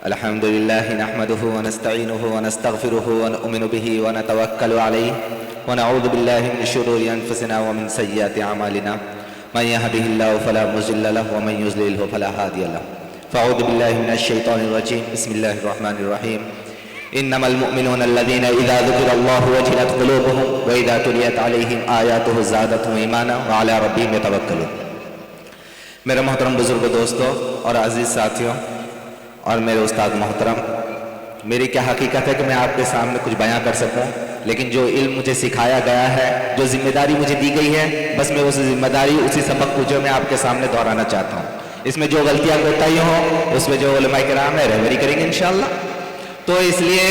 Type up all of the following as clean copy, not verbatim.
الحمد لله نحمده ونستعينه ونستغفره ونؤمن به ونتوكل عليه ونعوذ بالله من شرور أنفسنا ومن سيئات أعمالنا من يهده الله فلا مضل له ومن يضلل فلا هادي له فأعوذ بالله من الشيطان الرجيم بسم الله الرحمن الرحيم إنما المؤمنون الذين إذا ذكر الله وجلت قلوبهم وإذا تليت عليهم آياته زادتهم إيمانا وعلى ربهم يتوكلون۔ میرے محترم بزرگ دوستوں اور عزیز ساتھیوں اور میرے استاد محترم، میری کیا حقیقت ہے کہ میں آپ کے سامنے کچھ بیان کر سکوں، لیکن جو علم مجھے سکھایا گیا ہے، جو ذمہ داری مجھے دی گئی ہے، بس میں اس ذمہ داری اسی سبق کو جو میں آپ کے سامنے دہرانا چاہتا ہوں۔ اس میں جو غلطیاں کوتاہیاں ہوں اس میں جو علماء کرام ہے رہبری کریں گے انشاءاللہ۔ تو اس لیے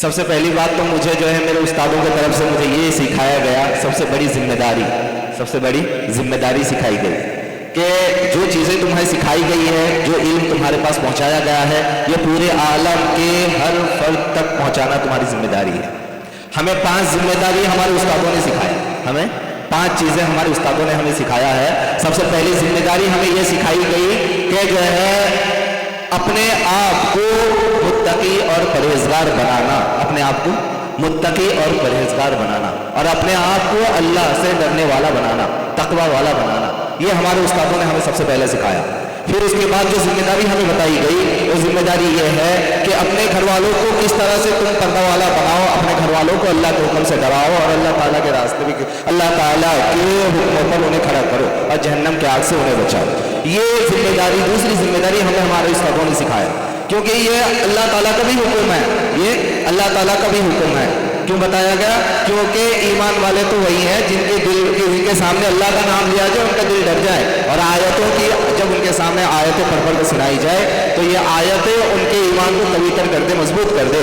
سب سے پہلی بات تو مجھے جو ہے میرے استادوں کی طرف سے مجھے یہ سکھایا گیا، سب سے بڑی ذمہ داری سکھائی گئی کہ جو چیزیں تمہیں سکھائی گئی ہے، جو علم تمہارے پاس پہنچایا گیا ہے، یہ پورے عالم کے ہر فرد تک پہنچانا تمہاری ذمہ داری ہے۔ ہمیں 5 ذمہ داری ہمارے استادوں نے سکھائی، ہمیں 5 چیزیں ہمارے استادوں نے ہمیں سکھایا ہے۔ سب سے پہلی ذمہ داری ہمیں یہ سکھائی گئی کہ جو ہے اپنے آپ کو متقی اور پرہیزگار بنانا، اپنے آپ کو متقی اور پرہیزگار بنانا، اور اپنے آپ کو اللہ سے ڈرنے والا بنانا، تقوی والا بنانا، یہ ہمارے استادوں نے ہمیں سب سے پہلے سکھایا۔ پھر اس کے بعد جو ذمہ داری ہمیں بتائی گئی وہ ذمہ داری یہ ہے کہ اپنے گھر والوں کو کس طرح سے تم پردہ والا بناؤ، اپنے گھر والوں کو اللہ کے حکم سے ڈراؤ اور اللہ تعالیٰ کے راستے میں اللہ تعالیٰ کے حکموں پر انہیں کھڑا کرو اور جہنم کے آگ سے انہیں بچاؤ۔ یہ ذمہ داری، دوسری ذمہ داری ہمیں ہمارے استادوں نے سکھایا، کیونکہ یہ اللہ تعالیٰ کا بھی حکم ہے، یہ اللہ تعالیٰ کا بھی حکم ہے۔ کیوں بتایا گیا؟ کیونکہ ایمان والے تو وہی ہیں جن کے دل کے سامنے اللہ کا نام لیا جائے، ان کا دل ڈر جائے، اور آیتوں کی جب ان کے سامنے آیتیں پڑھ پڑھ کے سنائی جائے تو یہ آیتیں ان کے ایمان کو قویتر کر دے، مضبوط کر دے،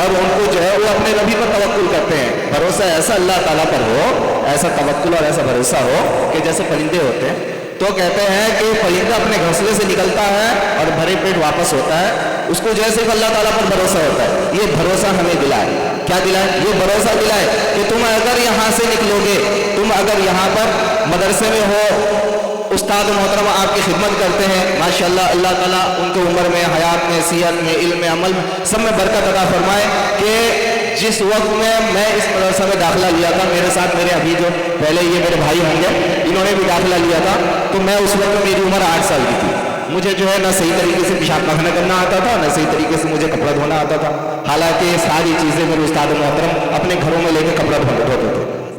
اور ان کو جو ہے وہ اپنے نبی پر توکل کرتے ہیں۔ بھروسہ ایسا اللہ تعالیٰ پر ہو، ایسا توکل اور ایسا بھروسہ ہو کہ جیسے پرندے ہوتے ہیں تو کہتے ہیں کہ پرندہ اپنے گھونسلے سے نکلتا ہے اور بھرے پیٹ واپس ہوتا ہے، اس کو جیسے اللہ تعالیٰ پر بھروسہ ہوتا ہے۔ یہ بھروسہ ہمیں دلائے، کیا دلائے؟ یہ بھروسہ دلائے کہ تم اگر یہاں سے نکلو گے، تم اگر یہاں پر مدرسے میں ہو، استاد محترم آپ کی خدمت کرتے ہیں ماشاءاللہ، اللہ تعالیٰ ان کے عمر میں، حیات میں، صحت میں، علم میں، عمل میں، سب میں برکت عطا فرمائے۔ کہ جس وقت میں اس مدرسہ میں داخلہ لیا تھا، میرے ساتھ میرے ابھی جو پہلے یہ میرے بھائی ہوں گے انہوں نے بھی داخلہ لیا تھا، تو میں اس وقت میری عمر 8 سال کی تھی۔ مجھے جو ہے نہ صحیح طریقے سے پیشاب پاخانہ کرنا آتا تھا، نہ صحیح طریقے سے مجھے کپڑا دھونا آتا تھا، حالانکہ یہ ساری چیزیں میرے استاد محترم اپنے گھروں میں لے کے کپڑا دھوتے تھے۔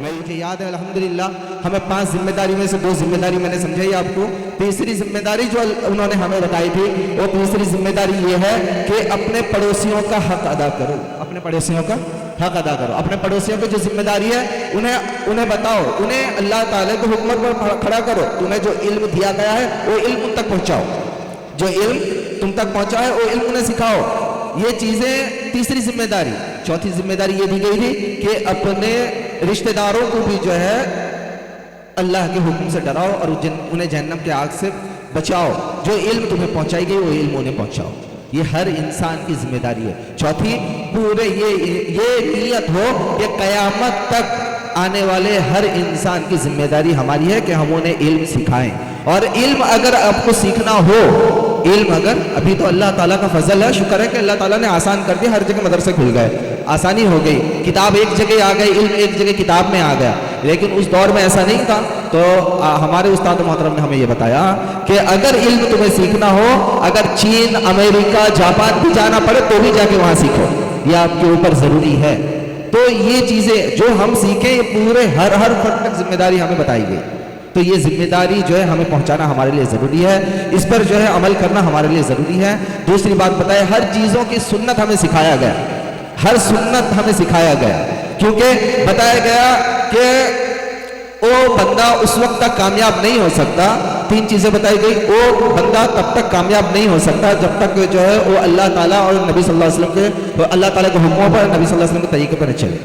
مجھے یاد ہے الحمدللہ ہمیں 5 ذمہ داری میں سے 2 ذمہ داری میں نے سمجھائی آپ کو۔ تیسری ذمہ داری جو انہوں نے ہمیں بتائی تھی وہ تیسری ذمہ داری یہ ہے کہ اپنے پڑوسیوں کا حق ادا کرو، اپنے پڑوسیوں کا حق ادا کرو۔ اپنے پڑوسیوں کی جو ذمہ داری ہے انہیں بتاؤ، انہیں اللہ تعالیٰ کے حکم پر کھڑا کرو، تمہیں جو علم دیا گیا ہے وہ علم ان تک پہنچاؤ، جو علم تم تک پہنچا ہے وہ علم انہیں سکھاؤ۔ یہ چیزیں تیسری ذمہ داری۔ چوتھی ذمہ داری یہ دی گئی تھی کہ اپنے رشتہ داروں کو بھی جو ہے اللہ کے حکم سے ڈراؤ اور انہیں جہنم کے آگ سے بچاؤ، جو علم تمہیں پہنچائی گئی وہ علم انہیں پہنچاؤ۔ یہ ہر انسان کی ذمہ داری ہے۔ چوتھی، پورے یہ نیت ہو کہ قیامت تک آنے والے ہر انسان کی ذمہ داری ہماری ہے کہ ہم انہیں علم سکھائیں، اور علم اگر آپ کو سیکھنا ہو، علم اگر ابھی تو اللہ تعالیٰ کا فضل ہے، شکر ہے کہ اللہ تعالیٰ نے آسان کر دیا، ہر جگہ مدرسے کھل گئے، آسانی ہو گئی، کتاب ایک جگہ آ گئی، علم ایک جگہ کتاب میں آ گیا، لیکن اس دور میں ایسا نہیں تھا۔ تو ہمارے استاد محترم نے ہمیں یہ بتایا کہ اگر علم تمہیں سیکھنا ہو، اگر چین، امریکہ، جاپان بھی جانا پڑے تو بھی جا کے وہاں سیکھو، یہ آپ کے اوپر ضروری ہے۔ تو یہ چیزیں جو ہم سیکھیں یہ پورے ہر فرد تک ذمہ داری ہمیں بتائی گئی، تو یہ ذمہ داری جو ہے ہمیں پہنچانا ہمارے لیے ضروری ہے، اس پر جو ہے عمل کرنا ہمارے لیے ضروری ہے۔ دوسری بات بتائے، ہر چیزوں کی سنت ہمیں سکھایا گیا، ہر سنت ہمیں سکھایا گیا، کیونکہ بتایا گیا کہ وہ بندہ اس وقت تک کامیاب نہیں ہو سکتا، 3 چیزیں بتائی گئی، وہ بندہ تب تک کامیاب نہیں ہو سکتا جب تک جو ہے وہ اللہ تعالیٰ اور نبی صلی اللہ علیہ وسلم کے، اللہ تعالیٰ کے حکموں پر، نبی صلی اللہ علیہ وسلم کے طریقے پر چلے۔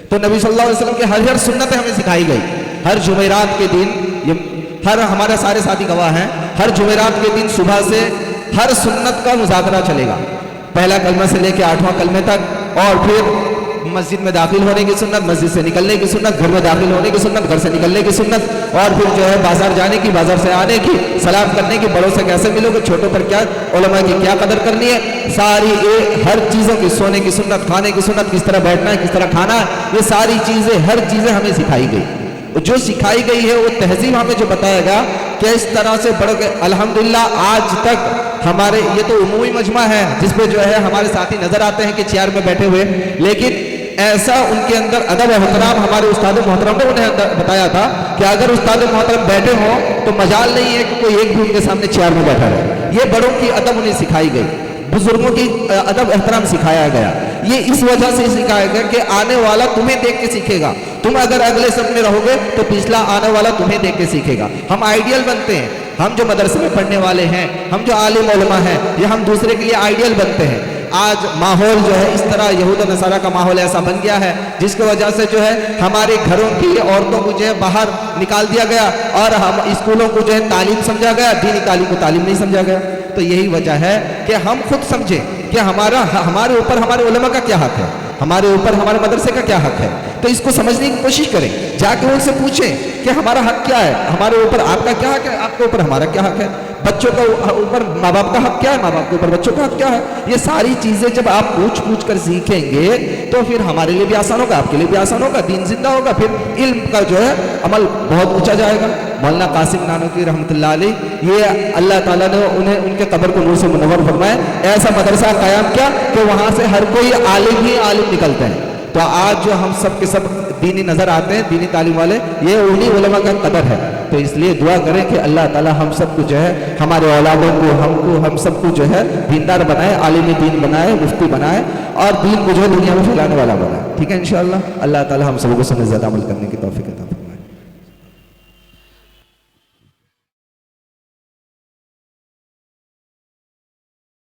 تو نبی صلی اللہ علیہ وسلم کی ہر سنتیں ہمیں سکھائی گئی۔ ہر جمعرات کے دن، ہمارے سارے ساتھی گواہ ہیں، ہر جمعرات کے دن صبح سے ہر سنت کا مذاکرہ چلے گا، پہلا کلمہ سے لے کے 8واں کلمے تک، اور پھر مسجد میں داخل ہونے کی سنت، مسجد سے نکلنے کی سنت، گھر میں داخل ہونے کی سنت، گھر سے نکلنے کی سنت، اور پھر جو ہے بازار جانے کی، بازار سے آنے کی، سلام کرنے کی، بڑوں سے کیسے ملو گے، چھوٹوں پر کیا، علماء کی کیا قدر کرنی ہے، ساری ہر چیزوں کی، سونے کی سنت، کھانے کی سنت، کس طرح بیٹھنا ہے، کس طرح کھانا ہے، یہ ساری چیزیں، ہر چیزیں ہمیں سکھائی گئی. جو سکھائی گئی ہے وہ تہذیب ہمیں جو بتایا گا کہ اس طرح سے بڑھ کے الحمدللہ آج تک ہمارے، یہ تو عمومی مجمع ہے جس پہ جو ہے ہمارے ساتھی نظر آتے ہیں کہ چیئر میں بیٹھے ہوئے، لیکن ایسا ان کے اندر ادب و احترام ہمارے استاد محترم نے انہیں بتایا تھا کہ اگر استاد محترم بیٹھے ہوں تو مجال نہیں ہے کہ کوئی ایک بھی ان کے سامنے چیئر میں بیٹھا رہے. یہ بڑوں کی ادب انہیں سکھائی گئی، بزرگوں کی ادب احترام سکھایا گیا. یہ اس وجہ سے سکھایا گیا کہ آنے والا تمہیں دیکھ کے سیکھے گا. تم اگر اگلے صف میں رہو گے تو پچھلا آنے والا تمہیں دیکھ کے سیکھے گا. ہم آئیڈیل بنتے ہیں، ہم جو مدرسے میں پڑھنے والے ہیں، ہم جو عالم علماء ہیں، یہ ہم دوسرے کے لیے آئیڈیل بنتے ہیں. آج ماحول جو ہے اس طرح یہود و نصارہ کا ماحول ایسا بن گیا ہے جس کی وجہ سے جو ہے ہمارے گھروں کی عورتوں کو جو ہے باہر نکال دیا گیا اور ہم اسکولوں کو جو ہے تعلیم سمجھا گیا، دینی تعلیم کو تعلیم نہیں سمجھا گیا. تو یہی وجہ ہے کہ ہم خود سمجھیں کہ ہمارے اوپر ہمارے علماء کا کیا حق ہے، ہمارے اوپر ہمارے مدرسے کا کیا حق ہے. تو اس کو سمجھنے کی کوشش کریں، جا کے ان سے پوچھیں کہ ہمارا حق کیا ہے، ہمارے اوپر آپ کا کیا حق ہے، آپ کے اوپر ہمارا کیا حق ہے، بچوں کا اوپر ماں باپ کا حق کیا ہے، ماں باپ کے اوپر بچوں کا حق کیا ہے. یہ ساری چیزیں جب آپ پوچھ کر سیکھیں گے تو پھر ہمارے لیے بھی آسان ہوگا، آپ کے لیے بھی آسان ہوگا، دین زندہ ہوگا، پھر علم کا جو ہے عمل بہت اونچا جائے گا. مولانا قاسم نانوتوی رحمۃ اللہ علیہ، یہ اللہ تعالیٰ نے ان کے قبر کو نور سے منور فرمائے، ایسا مدرسہ قیام کیا کہ وہاں سے ہر کوئی عالم ہی عالم نکلتے ہیں. تو آج جو ہم سب کے سب دینی نظر آتے ہیں، دینی تعلیم والے، یہ انہی علماء کا قدر ہے. تو اس لیے دعا کریں کہ اللہ تعالیٰ ہم سب کو جو ہے، ہمارے اولادوں کو ہم سب کو جو ہے دیندار بنائے، عالم دین بنائے، مفتی بنائے، اور دین کو جو ہے دنیا میں پھیلانے والا بنائے. ٹھیک ہے انشاءاللہ. اللہ تعالیٰ ہم سب کو سمجھ زیادہ عمل کرنے کی توفیق عطا فرمائے.